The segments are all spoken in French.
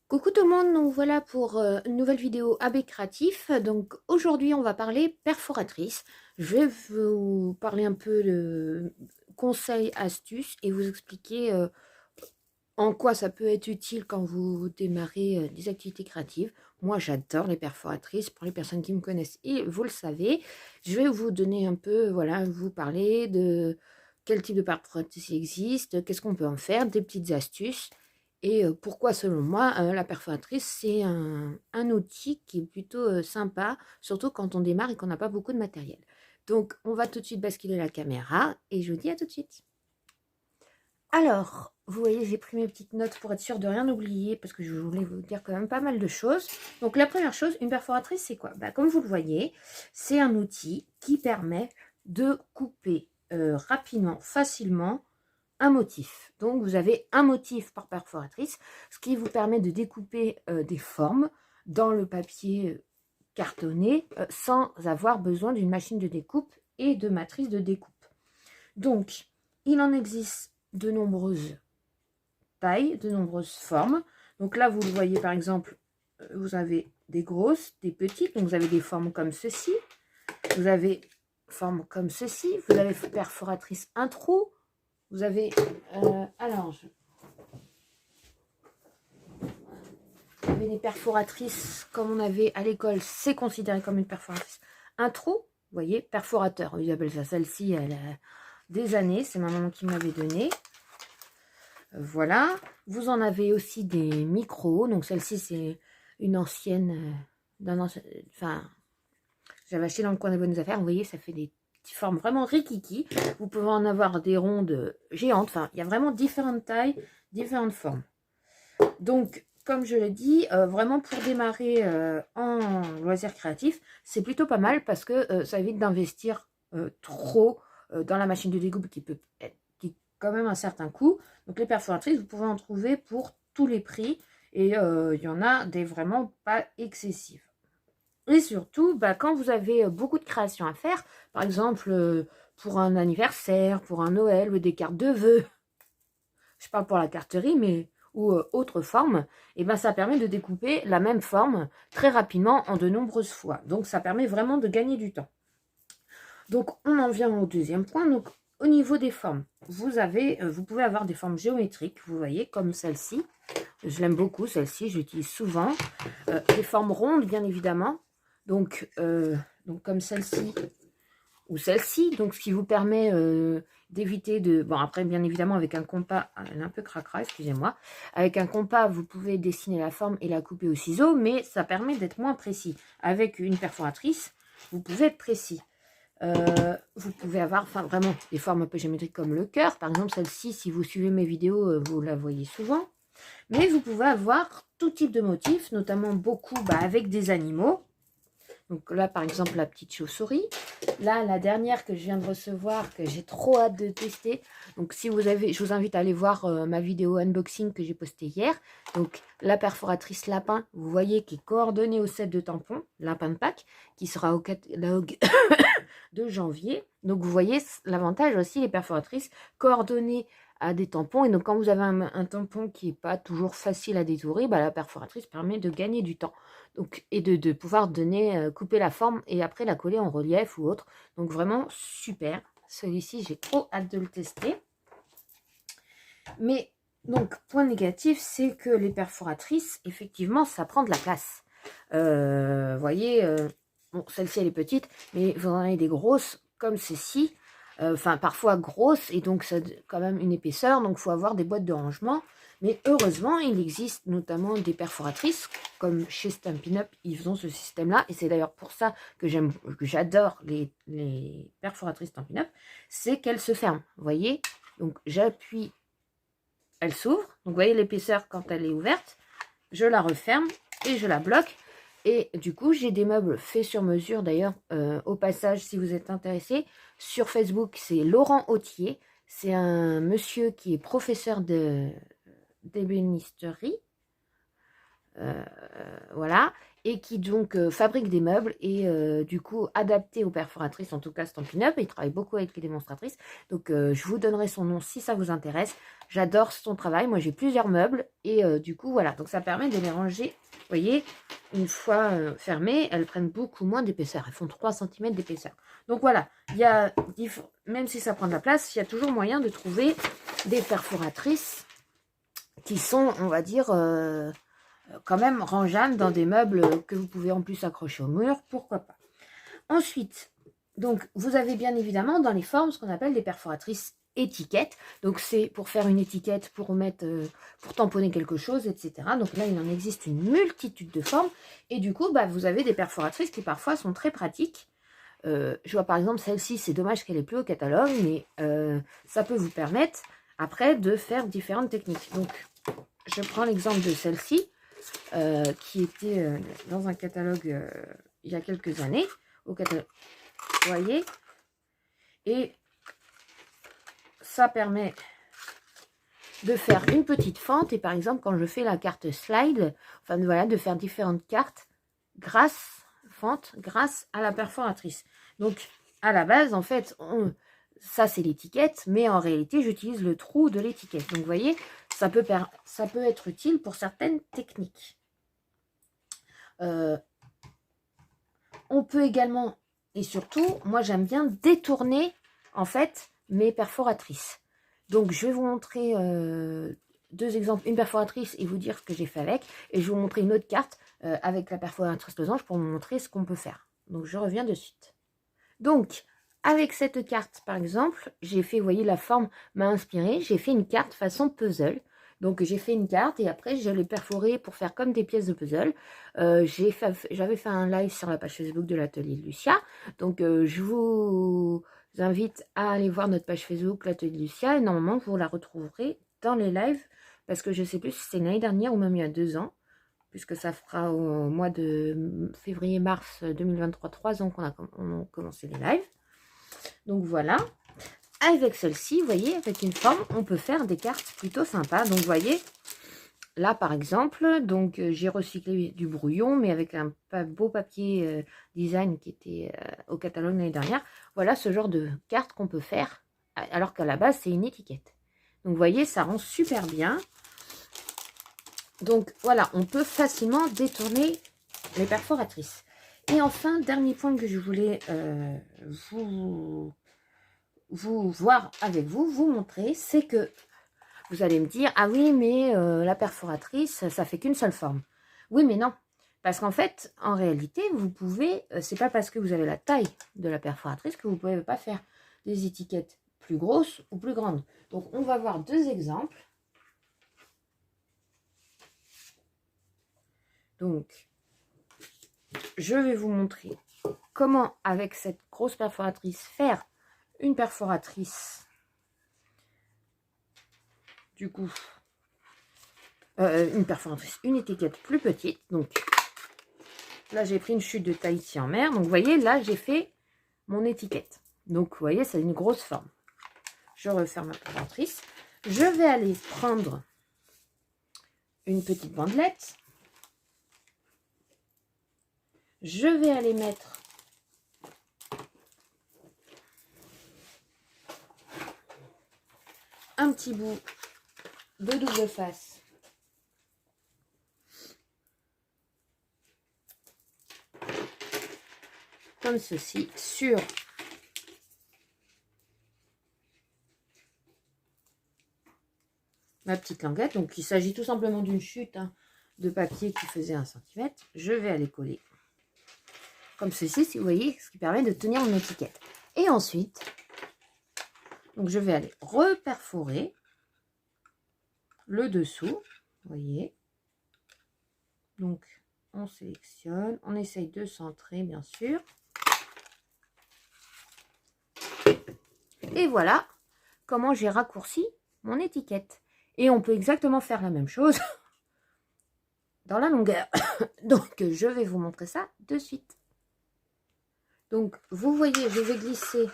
Coucou tout le monde, donc voilà pour une nouvelle vidéo AB Créatif. Donc aujourd'hui on va parler perforatrice. Je vais vous parler un peu de conseils, astuces et vous expliquer en quoi ça peut être utile quand vous démarrez des activités créatives. Moi j'adore les perforatrices, pour les personnes qui me connaissent et vous le savez. Je vais vous donner un peu, voilà, vous parler de quel type de perforatrice existe, qu'est-ce qu'on peut en faire, des petites astuces. Et pourquoi, selon moi, la perforatrice, c'est un outil qui est plutôt sympa, surtout quand on démarre et qu'on n'a pas beaucoup de matériel. Donc, on va tout de suite basculer la caméra et je vous dis à tout de suite. Alors, vous voyez, j'ai pris mes petites notes pour être sûre de rien oublier, parce que je voulais vous dire quand même pas mal de choses. Donc, la première chose, une perforatrice, c'est quoi? Comme vous le voyez, c'est un outil qui permet de couper rapidement, facilement, un motif. Donc, vous avez un motif par perforatrice, ce qui vous permet de découper des formes dans le papier cartonné sans avoir besoin d'une machine de découpe et de matrice de découpe. Donc, il en existe de nombreuses tailles, de nombreuses formes. Donc là, vous le voyez par exemple, vous avez des grosses, des petites. Donc, vous avez des formes comme ceci. Vous avez forme comme ceci. Vous avez perforatrice un trou. Vous avez, vous avez des perforatrices comme on avait à l'école, c'est considéré comme une perforatrice. Un trou, vous voyez, perforateur, ils appellent ça. Celle-ci, elle a des années, c'est ma maman qui me l'avait donné. Voilà, vous en avez aussi des micros, donc celle-ci c'est une ancienne, enfin, j'avais acheté dans le coin des bonnes affaires, vous voyez, ça fait des formes vraiment rikiki. Vous pouvez en avoir des rondes géantes, enfin, il y a vraiment différentes tailles, différentes formes. Donc, comme je l'ai dit, vraiment pour démarrer en loisir créatif, c'est plutôt pas mal parce que ça évite d'investir trop dans la machine de découpe qui peut être quand même un certain coût. Donc les perforatrices, vous pouvez en trouver pour tous les prix et il y en a des vraiment pas excessives. Et surtout, quand vous avez beaucoup de créations à faire, par exemple pour un anniversaire, pour un Noël ou des cartes de vœux, je parle pour la carterie, mais ou autre forme, et ça permet de découper la même forme très rapidement en de nombreuses fois. Donc ça permet vraiment de gagner du temps. Donc on en vient au deuxième point. Donc au niveau des formes, vous pouvez avoir des formes géométriques, vous voyez, comme celle-ci. Je l'aime beaucoup, celle-ci, je l'utilise souvent. Des formes rondes, bien évidemment. Donc comme celle-ci ou celle-ci. Donc ce qui vous permet d'éviter de... Bon, après, bien évidemment, avec un compas, elle est un peu cracra, excusez-moi. Avec un compas, vous pouvez dessiner la forme et la couper au ciseau, mais ça permet d'être moins précis. Avec une perforatrice, vous pouvez être précis. Vous pouvez avoir vraiment des formes un peu géométriques comme le cœur. Par exemple, celle-ci, si vous suivez mes vidéos, vous la voyez souvent. Mais vous pouvez avoir tout type de motifs, notamment beaucoup avec des animaux. Donc là, par exemple, la petite chauve-souris. Là, la dernière que je viens de recevoir, que j'ai trop hâte de tester. Donc, si vous avez, je vous invite à aller voir ma vidéo unboxing que j'ai postée hier. Donc, la perforatrice lapin, vous voyez, qui est coordonnée au set de tampons, lapin de Pâques, qui sera au catalogue de janvier. Donc, vous voyez l'avantage aussi, les perforatrices coordonnées à des tampons. Et donc, quand vous avez un tampon qui n'est pas toujours facile à détourer, la perforatrice permet de gagner du temps. Donc, et de pouvoir couper la forme et après la coller en relief ou autre. Donc, vraiment super. Celui-ci, j'ai trop hâte de le tester. Mais, donc, point négatif, c'est que les perforatrices, effectivement, ça prend de la place. Vous voyez, bon, celle-ci, elle est petite, mais vous en avez des grosses comme ceci. Parfois grosses, et donc ça a quand même une épaisseur, donc il faut avoir des boîtes de rangement. Mais heureusement, il existe notamment des perforatrices, comme chez Stampin' Up, ils ont ce système-là, et c'est d'ailleurs pour ça que j'adore les perforatrices Stampin' Up, c'est qu'elles se ferment, vous voyez. Donc j'appuie, elle s'ouvre, donc vous voyez l'épaisseur quand elle est ouverte, je la referme et je la bloque. Et du coup, j'ai des meubles faits sur mesure. D'ailleurs, au passage, si vous êtes intéressé, sur Facebook, c'est Laurent Autier. C'est un monsieur qui est professeur d'ébénisterie. voilà, et qui donc fabrique des meubles et du coup adaptés aux perforatrices, en tout cas Stampin' Up. Il travaille beaucoup avec les démonstratrices, donc je vous donnerai son nom si ça vous intéresse. J'adore son travail, moi j'ai plusieurs meubles et du coup voilà, donc ça permet de les ranger, vous voyez, une fois fermées, elles prennent beaucoup moins d'épaisseur, elles font 3 cm d'épaisseur. Donc voilà, il y a, même si ça prend de la place, il y a toujours moyen de trouver des perforatrices qui sont, on va dire, quand même rangeables dans des meubles que vous pouvez en plus accrocher au mur, pourquoi pas. Ensuite, donc vous avez bien évidemment dans les formes ce qu'on appelle des perforatrices étiquettes. Donc c'est pour faire une étiquette, pour mettre, pour tamponner quelque chose, etc. Donc là, il en existe une multitude de formes. Et du coup, bah, vous avez des perforatrices qui parfois sont très pratiques. Je vois par exemple celle-ci, c'est dommage qu'elle n'est plus au catalogue, mais ça peut vous permettre après de faire différentes techniques. Donc je prends l'exemple de celle-ci, qui était dans un catalogue il y a quelques années, au catalogue, vous voyez, et ça permet de faire une petite fente, et par exemple quand je fais la carte slide, enfin voilà, de faire différentes cartes grâce à la perforatrice. Donc à la base, en fait, ça c'est l'étiquette, mais en réalité j'utilise le trou de l'étiquette. Donc vous voyez, ça peut être utile pour certaines techniques. On peut également, et surtout, moi j'aime bien détourner en fait mes perforatrices. Donc je vais vous montrer deux exemples, une perforatrice et vous dire ce que j'ai fait avec, et je vais vous montrer une autre carte avec la perforatrice losange pour vous montrer ce qu'on peut faire. Donc je reviens de suite. Donc avec cette carte par exemple, j'ai fait, vous voyez, la forme m'a inspiré, j'ai fait une carte façon puzzle. Donc j'ai fait une carte et après je l'ai perforée pour faire comme des pièces de puzzle. J'avais fait un live sur la page Facebook de l'atelier de Lucia. Donc je vous invite à aller voir notre page Facebook, l'atelier de Lucia. Et normalement vous la retrouverez dans les lives. Parce que je ne sais plus si c'est l'année dernière ou même il y a 2 ans. Puisque ça fera au mois de février-mars 2023, 3 ans qu'on a commencé les lives. Donc voilà. Avec celle-ci, vous voyez, avec une forme, on peut faire des cartes plutôt sympas. Donc, vous voyez, là, par exemple, donc j'ai recyclé du brouillon, mais avec un beau papier design qui était au catalogue l'année dernière. Voilà ce genre de carte qu'on peut faire, alors qu'à la base, c'est une étiquette. Donc, vous voyez, ça rend super bien. Donc, voilà, on peut facilement détourner les perforatrices. Et enfin, dernier point que je voulais vous voir avec vous, vous montrer, c'est que vous allez me dire, ah oui, mais la perforatrice, ça fait qu'une seule forme. Oui, mais non. Parce qu'en fait, en réalité, vous pouvez, c'est pas parce que vous avez la taille de la perforatrice que vous ne pouvez pas faire des étiquettes plus grosses ou plus grandes. Donc, on va voir 2 exemples. Donc, je vais vous montrer comment, avec cette grosse perforatrice, faire une perforatrice, du coup, une étiquette plus petite. Donc, là, j'ai pris une chute de Tahiti en mer. Donc, vous voyez, là, j'ai fait mon étiquette. Donc, vous voyez, c'est une grosse forme. Je referme ma perforatrice. Je vais aller prendre une petite bandelette. Je vais aller mettre un petit bout de double face comme ceci sur ma petite languette. Donc il s'agit tout simplement d'une chute de papier qui faisait 1 cm. Je vais aller coller comme ceci, si vous voyez, ce qui permet de tenir mon étiquette. Et ensuite, donc je vais aller reperforer le dessous, vous voyez. Donc on sélectionne, on essaye de centrer bien sûr. Et voilà comment j'ai raccourci mon étiquette. Et on peut exactement faire la même chose dans la longueur. Donc je vais vous montrer ça de suite. Donc vous voyez, je vais glisser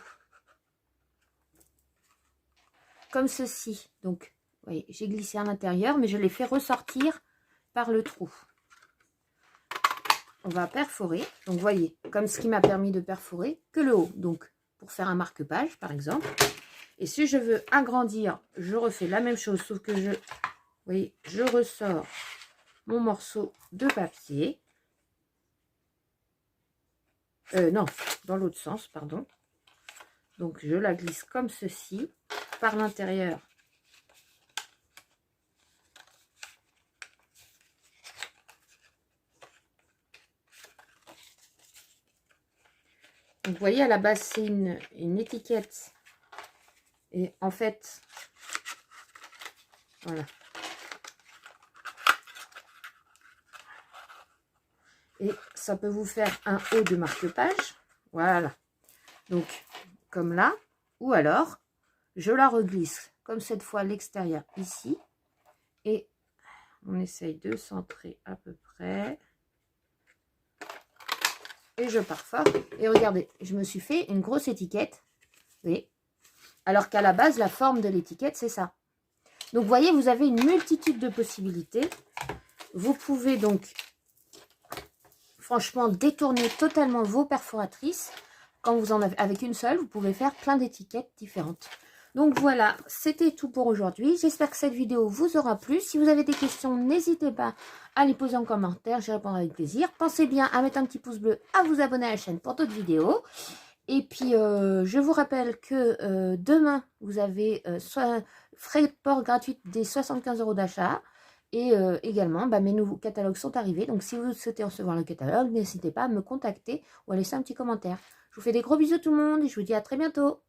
comme ceci. Donc, vous voyez, j'ai glissé à l'intérieur, mais je l'ai fait ressortir par le trou. on va perforer. Donc, vous voyez, comme ce qui m'a permis de perforer que le haut. Donc, pour faire un marque-page, par exemple. Et si je veux agrandir, je refais la même chose, sauf que vous voyez, je ressors mon morceau de papier. Non, dans l'autre sens, pardon. Donc, je la glisse comme ceci, par l'intérieur. Donc, vous voyez, à la base, c'est une étiquette. Et en fait, voilà. Et ça peut vous faire un haut de marque-page. Voilà. Donc, comme là. Ou alors, je la reglisse, comme cette fois à l'extérieur, ici. Et on essaye de centrer à peu près. Et je perfore. Et regardez, je me suis fait une grosse étiquette. Vous voyez? Alors qu'à la base, la forme de l'étiquette, c'est ça. Donc, vous voyez, vous avez une multitude de possibilités. Vous pouvez donc, franchement, détourner totalement vos perforatrices. Quand vous en avez avec une seule, vous pouvez faire plein d'étiquettes différentes. Donc voilà, c'était tout pour aujourd'hui. J'espère que cette vidéo vous aura plu. Si vous avez des questions, n'hésitez pas à les poser en commentaire. J'y répondrai avec plaisir. Pensez bien à mettre un petit pouce bleu, à vous abonner à la chaîne pour d'autres vidéos. Et puis, je vous rappelle que demain, vous avez frais de port gratuits des 75 € d'achat. Et également, mes nouveaux catalogues sont arrivés. Donc, si vous souhaitez recevoir le catalogue, n'hésitez pas à me contacter ou à laisser un petit commentaire. Je vous fais des gros bisous tout le monde et je vous dis à très bientôt.